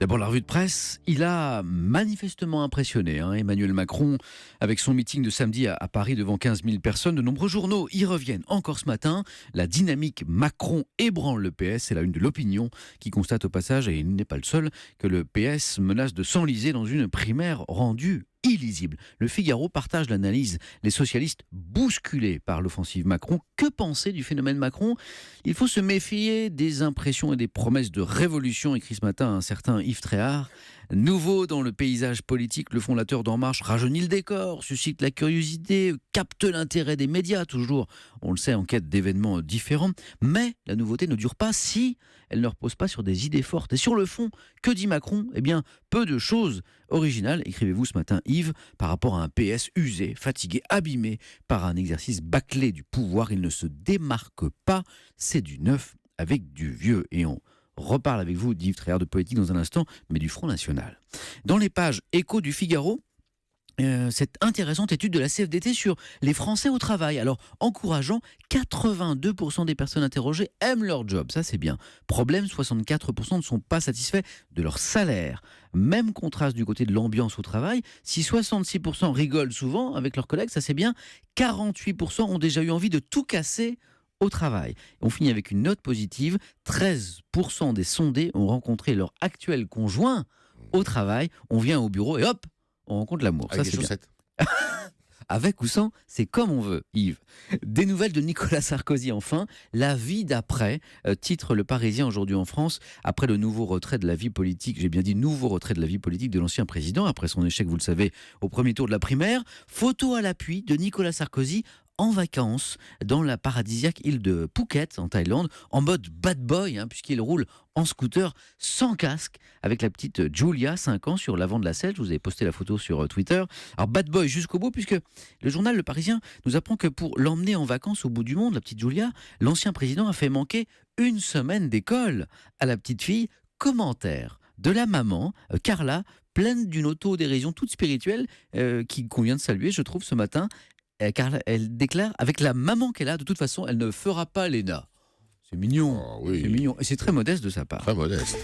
D'abord, la revue de presse, il a manifestement impressionné Emmanuel Macron avec son meeting de samedi à Paris devant 15 000 personnes. De nombreux journaux y reviennent encore ce matin. La dynamique Macron ébranle le PS. C'est la une de l'Opinion qui constate au passage, et il n'est pas le seul, que le PS menace de s'enliser dans une primaire rendue illisible. Le Figaro partage l'analyse. Les socialistes bousculés par l'offensive Macron. Que penser du phénomène Macron ? Il faut se méfier des impressions et des promesses de révolution, écrit ce matin un certain Yves Tréhard. Nouveau dans le paysage politique, le fondateur d'En Marche rajeunit le décor, suscite la curiosité, capte l'intérêt des médias, toujours, on le sait, en quête d'événements différents. Mais la nouveauté ne dure pas si elle ne repose pas sur des idées fortes. Et sur le fond, que dit Macron ? Eh bien, peu de choses originales, écrivez-vous ce matin Yves, par rapport à un PS usé, fatigué, abîmé par un exercice bâclé du pouvoir. Il ne se démarque pas, c'est du neuf avec du vieux. Et on reparle avec vous d'Yves Tréhard de politique dans un instant, mais du Front National. Dans les pages écho du Figaro, cette intéressante étude de la CFDT sur les Français au travail. Alors, encourageant, 82% des personnes interrogées aiment leur job, ça c'est bien. Problème, 64% ne sont pas satisfaits de leur salaire. Même contraste du côté de l'ambiance au travail. Si 66% rigolent souvent avec leurs collègues, ça c'est bien. 48% ont déjà eu envie de tout casser au travail. On finit avec une note positive. 13% des sondés ont rencontré leur actuel conjoint au travail. On vient au bureau et hop, on rencontre l'amour. Avec ça, des c'est chaussettes. bien. Avec ou sans, c'est comme on veut, Yves. Des nouvelles de Nicolas Sarkozy, enfin. La vie d'après, titre Le Parisien aujourd'hui en France, après le nouveau retrait de la vie politique, j'ai bien dit nouveau retrait de la vie politique de l'ancien président, après son échec, vous le savez, au premier tour de la primaire. Photo à l'appui de Nicolas Sarkozy en vacances dans la paradisiaque île de Phuket en Thaïlande, en mode bad boy, puisqu'il roule en scooter sans casque avec la petite Julia, 5 ans, sur l'avant de la selle. Je vous avais posté la photo sur Twitter. Alors bad boy jusqu'au bout, puisque le journal Le Parisien nous apprend que pour l'emmener en vacances au bout du monde, la petite Julia, l'ancien président a fait manquer une semaine d'école à la petite fille. Commentaire de la maman, Carla, pleine d'une autodérision toute spirituelle qu'on vient de saluer, je trouve, ce matin. Car elle déclare, avec la maman qu'elle a, de toute façon, elle ne fera pas l'ENA. C'est mignon. Oh, oui. C'est mignon. Et c'est très modeste de sa part. Très modeste.